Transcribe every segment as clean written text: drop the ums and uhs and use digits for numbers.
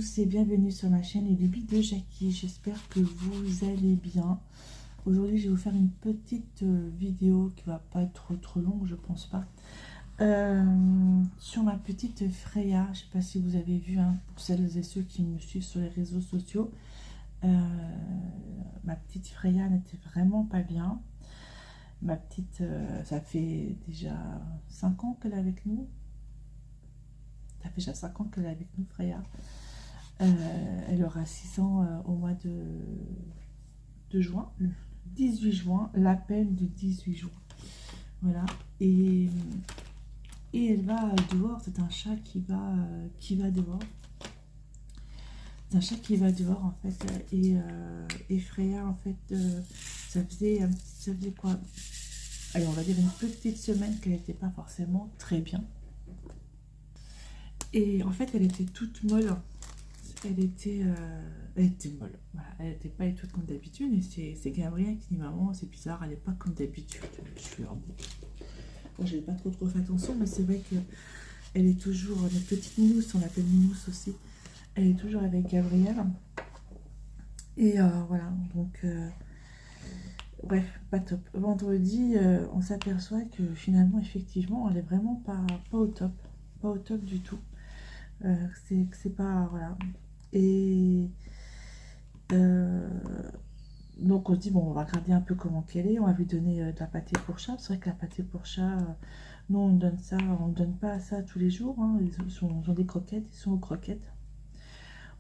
tous et bienvenue sur ma chaîne Les Lubies de Jackie. J'espère que vous allez bien. Aujourd'hui, je vais vous faire une petite vidéo qui va pas être trop longue, je pense pas. Sur ma petite Freya, je sais pas si vous avez vu, hein, pour celles et ceux qui me suivent sur les réseaux sociaux. Ma petite Freya n'était vraiment pas bien. Ma petite, ça fait déjà 5 ans qu'elle est avec nous. Ça fait déjà 5 ans qu'elle est avec nous, Freya. Elle aura 6 ans au mois de juin, le 18 juin, l'appel du 18 juin. Voilà. Et elle va dehors, c'est un chat qui va dehors. C'est un chat qui va dehors en fait. Et Freya, en fait, ça faisait quoi? Allez, on va dire une petite semaine qu'elle n'était pas forcément très bien. Et en fait, elle était toute molle. Elle était molle. Voilà. Elle n'était pas du tout comme d'habitude. Et c'est Gabriel qui dit: maman, c'est bizarre, elle n'est pas comme d'habitude. Je suis bon. Bon, j'ai pas trop fait attention, mais c'est vrai que elle est toujours, notre petite Minousse, on l'appelle Minousse aussi. Elle est toujours avec Gabriel. Et voilà, donc bref, pas top. Vendredi, on s'aperçoit que finalement, effectivement, elle est vraiment pas au top. Pas au top du tout. C'est pas, voilà. Et donc on se dit, bon, on va regarder un peu comment qu'elle est, on va lui donner de la pâtée pour chat. C'est vrai que la pâtée pour chat, nous on donne ça, on ne donne pas ça tous les jours, hein. Ils ont des croquettes, ils sont aux croquettes.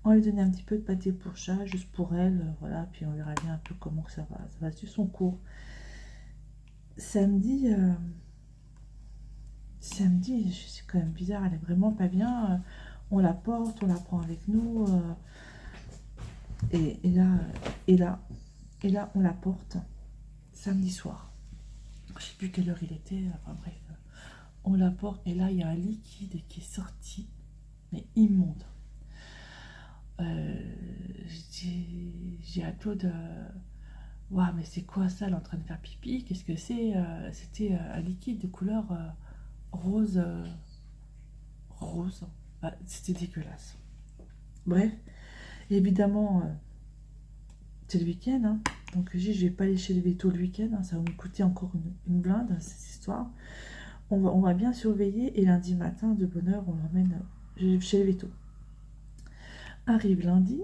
On va lui donner un petit peu de pâtée pour chat, juste pour elle, voilà, puis on verra bien un peu comment ça va suivre son cours. Samedi, c'est quand même bizarre, elle est vraiment pas bien. On la porte, on la prend avec nous, et là, on la porte samedi soir. Je sais plus quelle heure il était, enfin bref. On la porte et là, il y a un liquide qui est sorti, mais immonde. J'ai à Claude, waouh, mais c'est quoi ça? Elle est en train de faire pipi, qu'est-ce que c'est? C'était un liquide de couleur rose. Rose. Ah, c'était dégueulasse. Bref, évidemment, c'est le week-end, hein. Donc je vais pas aller chez les vétos le week-end, hein. Ça va me coûter encore une blinde, cette histoire. On va bien surveiller, et lundi matin, de bonne heure, on l'emmène chez les vétos. Arrive lundi,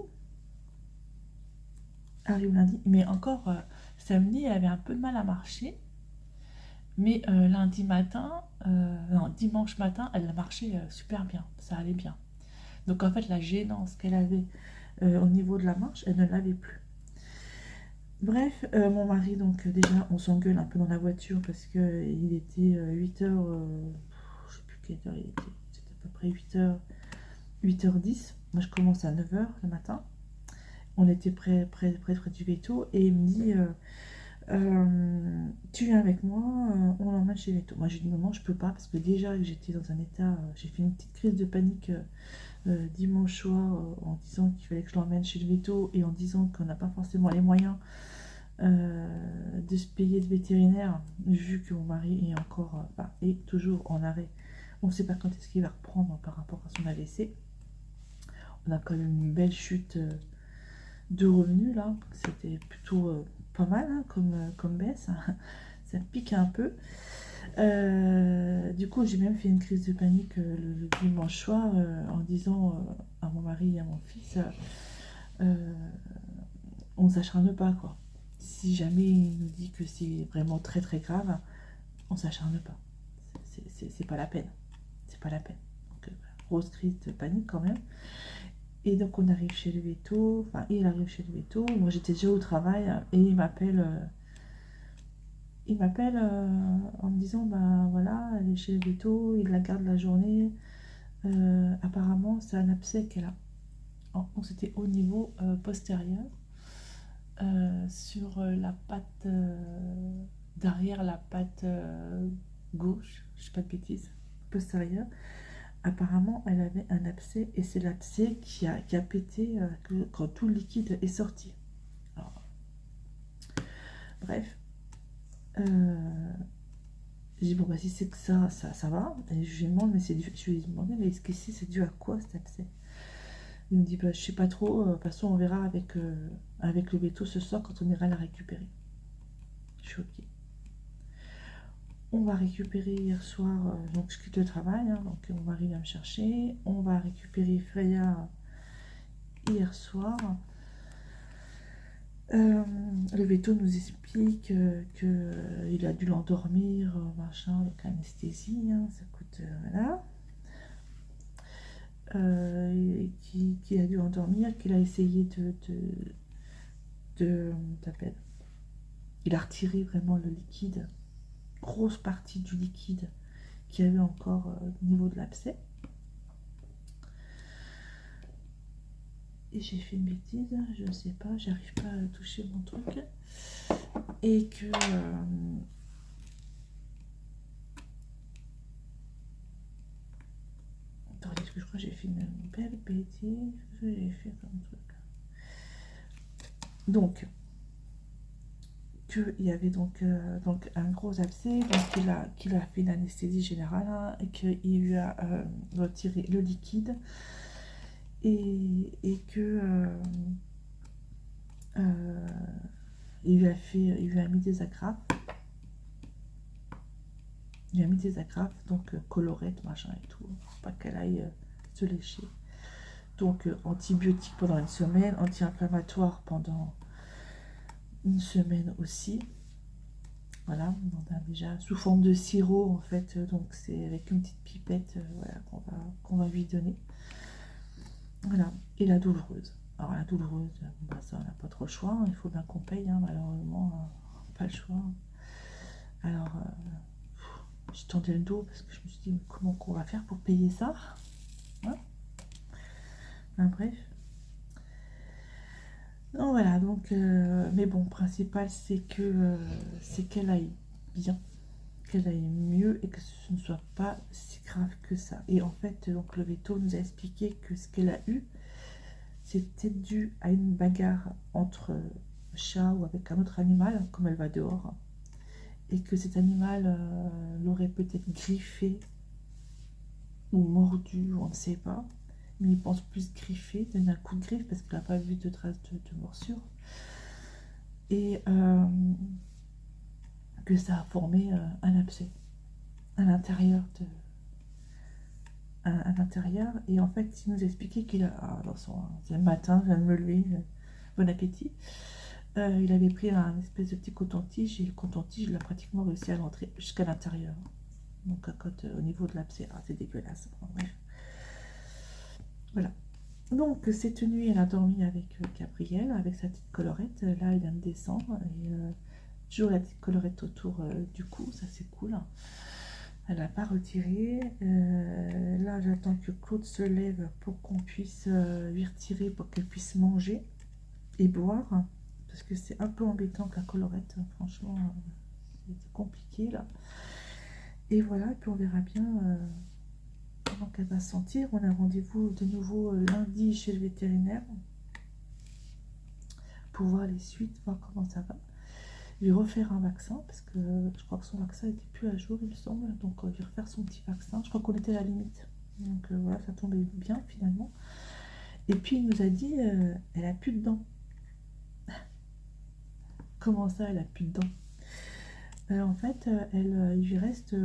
mais encore samedi, elle avait un peu de mal à marcher. Mais lundi matin, non, dimanche matin, elle a marché super bien, ça allait bien. Donc en fait, la gênance qu'elle avait au niveau de la marche, elle ne l'avait plus. Bref, mon mari, donc déjà, on s'engueule un peu dans la voiture parce qu'il était 8h, je sais plus quelle heure il était, c'était à peu près 8h10. Moi, je commence à 9h le matin. On était près du veto, et il me dit: tu viens avec moi, on l'emmène chez Veto. Moi, j'ai dit: maman, je peux pas, parce que déjà j'étais dans un état, j'ai fait une petite crise de panique dimanche soir, en disant qu'il fallait que je l'emmène chez le Veto, et en disant qu'on n'a pas forcément les moyens de se payer de vétérinaire, vu que mon mari est encore, est toujours en arrêt. On ne sait pas quand est-ce qu'il va reprendre par rapport à son AVC. On a quand même une belle chute de revenus là, c'était plutôt pas mal, hein, comme baisse. Ça pique un peu. Du coup, j'ai même fait une crise de panique le dimanche soir, en disant à mon mari et à mon fils: on ne s'acharne pas, quoi. Si jamais il nous dit que c'est vraiment très très grave, on s'acharne pas. C'est pas la peine. C'est pas la peine. Donc, grosse crise de panique quand même. Et donc on arrive chez le veto, enfin il arrive chez le veto, moi j'étais déjà au travail, et il m'appelle en me disant: bah voilà, elle est chez le veto, il la garde la journée, apparemment c'est un abcès qu'elle a. Donc c'était au niveau postérieur, sur la patte derrière, la patte gauche, je sais pas de bêtises, postérieure. Apparemment, elle avait un abcès, et c'est l'abcès qui a pété quand tout le liquide est sorti. Alors, bref, j'ai dit: bon, bah si c'est que ça va. Et je lui demande: mais je lui ai demandé: mais est-ce que c'est dû à quoi cet abcès? Il me dit, bah, je sais pas trop, de toute façon on verra avec le veto ce soir quand on ira la récupérer. Je suis ok. On va récupérer hier soir, donc je quitte le travail, hein, donc on va arriver à me chercher. On va récupérer Freya hier soir. Le veto nous explique qu'il a dû l'endormir, machin, avec anesthésie, hein, ça coûte, voilà. Qui a dû l'endormir, qu'il a essayé t'appelles. Il a retiré vraiment le liquide, grosse partie du liquide qu'il y avait encore au niveau de l'abcès. Et j'ai fait une bêtise, je ne sais pas, j'arrive pas à toucher mon truc. Et que... attendez, je crois que j'ai fait une belle bêtise. Qu'est-ce que j'ai fait comme truc? Donc, qu'il y avait donc un gros abcès, donc qu'il a fait une anesthésie générale, hein, et qu'il lui a retiré le liquide. Et que... il lui a mis des agrafes. Il lui a mis des agrafes, donc colorette, machin et tout, pour pas qu'elle aille se lécher. Donc antibiotiques pendant une semaine, anti-inflammatoire pendant une semaine aussi. Voilà, on a déjà sous forme de sirop en fait, donc c'est avec une petite pipette voilà, qu'on va lui donner. Voilà, et la douloureuse. Alors la douloureuse, bah, ça on n'a pas trop le choix, hein, il faut bien qu'on paye, hein, malheureusement, pas le choix. Alors, je tendais le dos parce que je me suis dit, mais comment qu'on va faire pour payer ça, hein? Ben, bref. Donc voilà, donc, mais bon, principal c'est qu'elle aille bien, qu'elle aille mieux et que ce ne soit pas si grave que ça. Et en fait, donc le veto nous a expliqué que ce qu'elle a eu, c'était dû à une bagarre entre un chat ou avec un autre animal, comme elle va dehors, et que cet animal l'aurait peut-être griffé ou mordu, on ne sait pas, mais il pense plus griffer, donner un coup de griffe parce qu'il n'a pas vu de traces de morsure, et que ça a formé un abcès à l'intérieur à l'intérieur. Et en fait il nous expliquait qu'il a c'est le matin, je viens de me lever, bon appétit. Il avait pris un espèce de petit coton-tige et le coton-tige il a pratiquement réussi à l'entrer jusqu'à l'intérieur, donc à côté, au niveau de l'abcès. C'est dégueulasse, enfin, bref. Voilà, donc cette nuit elle a dormi avec Gabriel, avec sa petite collerette. Là elle vient de descendre et toujours la petite collerette autour du cou, ça c'est cool. Elle n'a pas retiré. Là j'attends que Claude se lève pour qu'on puisse lui retirer, pour qu'elle puisse manger et boire, parce que c'est un peu embêtant que la collerette, franchement c'est compliqué là. Et voilà, et puis on verra bien comment qu'elle va se sentir. On a rendez-vous de nouveau lundi chez le vétérinaire pour voir les suites, voir comment ça va. Lui refaire un vaccin parce que je crois que son vaccin n'était plus à jour, il me semble, donc lui refaire son petit vaccin. Je crois qu'on était à la limite, donc voilà, ça tombait bien finalement. Et puis il nous a dit elle a plus de dents. Comment ça, elle a plus de dents? En fait, il lui reste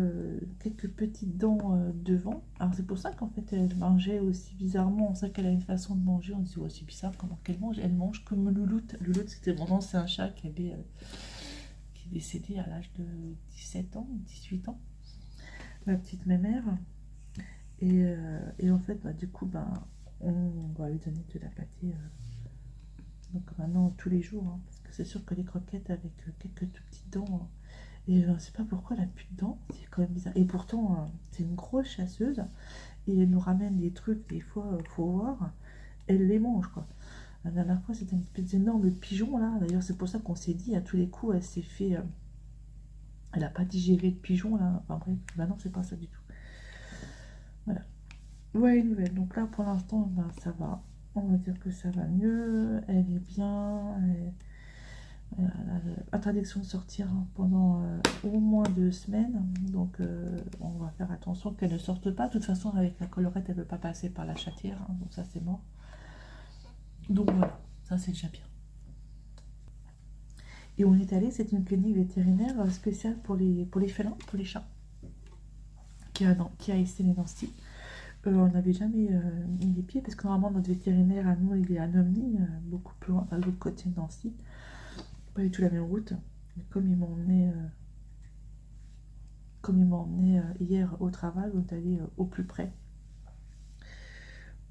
quelques petites dents devant. Alors c'est pour ça qu'en fait elle mangeait aussi bizarrement. On sait qu'elle a une façon de manger. On se dit, oh, c'est bizarre comment qu'elle mange. Elle mange comme Louloute. Louloute, c'était mon ancien chat qui est décédé à l'âge de 17 ans, 18 ans. Ma petite mémère. Et en fait, bah, du coup, bah, on va lui donner de la pâtée. Donc maintenant tous les jours, hein, parce que c'est sûr que les croquettes avec quelques tout petites dents. Et je ne sais pas pourquoi elle n'a plus de dents, c'est quand même bizarre. Et pourtant, c'est une grosse chasseuse. Et elle nous ramène des trucs, des fois, faut voir. Elle les mange, quoi. La dernière fois, c'était une espèce d'énorme pigeon, là. D'ailleurs, c'est pour ça qu'on s'est dit, à tous les coups, elle s'est fait... elle n'a pas digéré le pigeon, là. Enfin bref, bah non, c'est pas ça du tout. Voilà. Ouais, une nouvelle. Donc là, pour l'instant, ben, ça va. On va dire que ça va mieux. Elle est bien. Interdiction de sortir pendant au moins 2 semaines, donc on va faire attention qu'elle ne sorte pas. De toute façon avec la collerette elle ne peut pas passer par la chatière, hein, donc ça c'est mort. Donc voilà, ça c'est déjà bien. Et on est allé, c'est une clinique vétérinaire spéciale pour les félins, pour les chats, qui a ici les Nancy. On n'avait jamais mis les pieds parce que normalement notre vétérinaire à nous il est à Nomny, beaucoup plus loin, à l'autre côté de Nancy. Pas du tout la même route. Mais comme ils m'ont emmené hier au travail, on est allé au plus près.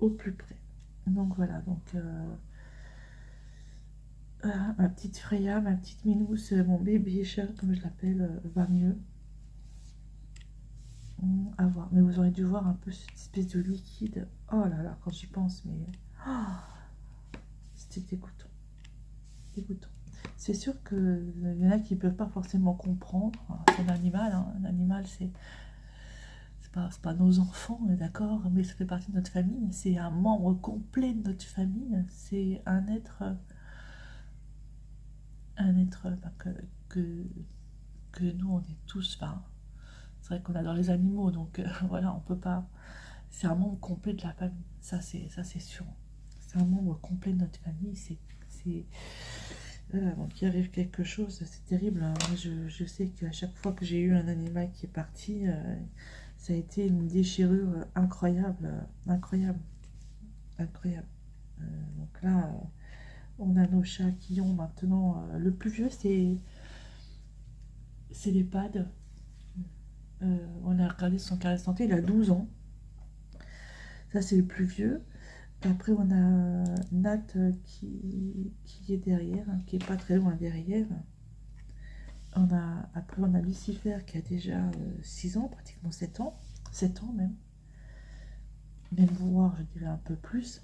Au plus près. Donc voilà, donc ma petite Freya, ma petite Minous, mon bébé chat, comme je l'appelle, va mieux. À voir. Mais vous aurez dû voir un peu cette espèce de liquide. Oh là là, quand j'y pense, mais c'était dégoûtant. Dégoûtant. C'est sûr qu'il y en a qui ne peuvent pas forcément comprendre. C'est un animal, hein. Un animal, c'est pas nos enfants, on est d'accord, mais ça fait partie de notre famille. C'est un membre complet de notre famille. C'est un être bah, que nous, on est tous. Enfin, c'est vrai qu'on adore les animaux, donc voilà, on peut pas. C'est un membre complet de la famille. Ça, c'est sûr. C'est un membre complet de notre famille. Voilà, donc il arrive quelque chose, c'est terrible, hein. Moi, je sais qu'à chaque fois que j'ai eu un animal qui est parti, ça a été une déchirure incroyable, incroyable, incroyable. Donc là, on a nos chats qui ont maintenant. Le plus vieux, c'est l'EHPAD. On a regardé son carnet de santé, il a 12 ans. Ça, c'est le plus vieux. Après, on a Nat qui est derrière, hein, qui est pas très loin derrière. Après, on a Lucifer qui a déjà 6 ans, pratiquement 7 ans. 7 ans même. Même voire, je dirais un peu plus.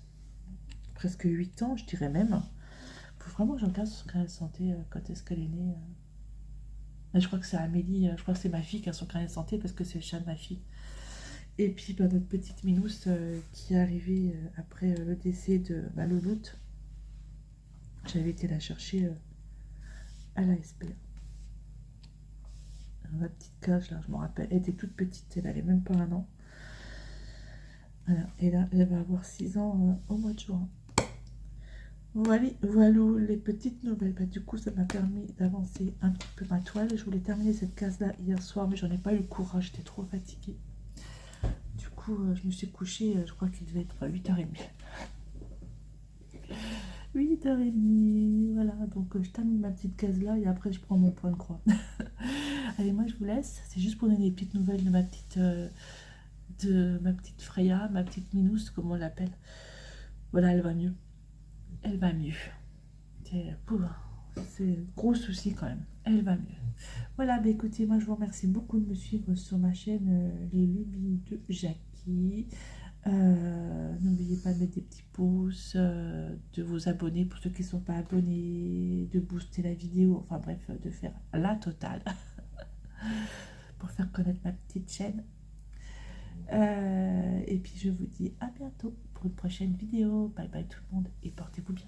Presque 8 ans, je dirais même. Faut vraiment que je regarde son carnet de santé, quand est-ce qu'elle est née. Je crois que c'est Amélie, je crois que c'est ma fille qui a son carnet de santé parce que c'est le chat de ma fille. Et puis bah, notre petite Minous qui est arrivée après le décès de Louloute. J'avais été la chercher à la SPA. Ma petite cage là, je me rappelle, elle était toute petite, elle avait même pas 1 an. Voilà, et là, elle va avoir 6 ans au mois de juin. Voilà, les petites nouvelles. Bah, du coup, ça m'a permis d'avancer un petit peu ma toile. Je voulais terminer cette case-là hier soir, mais j'en ai pas eu le courage, j'étais trop fatiguée. Du coup, je me suis couchée, je crois qu'il devait être 8h30. 8h30, voilà. Donc, je termine ma petite case-là et après, je prends mon point de croix. Allez, moi, je vous laisse. C'est juste pour donner des petites nouvelles de ma petite Freya, ma petite Minous, comme on l'appelle. Voilà, elle va mieux. Elle va mieux. C'est gros souci quand même. Elle va mieux. Voilà, bah écoutez, moi je vous remercie beaucoup de me suivre sur ma chaîne Les Lubies de Jackie. N'oubliez pas de mettre des petits pouces, de vous abonner pour ceux qui ne sont pas abonnés, de booster la vidéo, enfin bref, de faire la totale pour faire connaître ma petite chaîne. Et puis je vous dis à bientôt pour une prochaine vidéo. Bye bye tout le monde et portez-vous bien.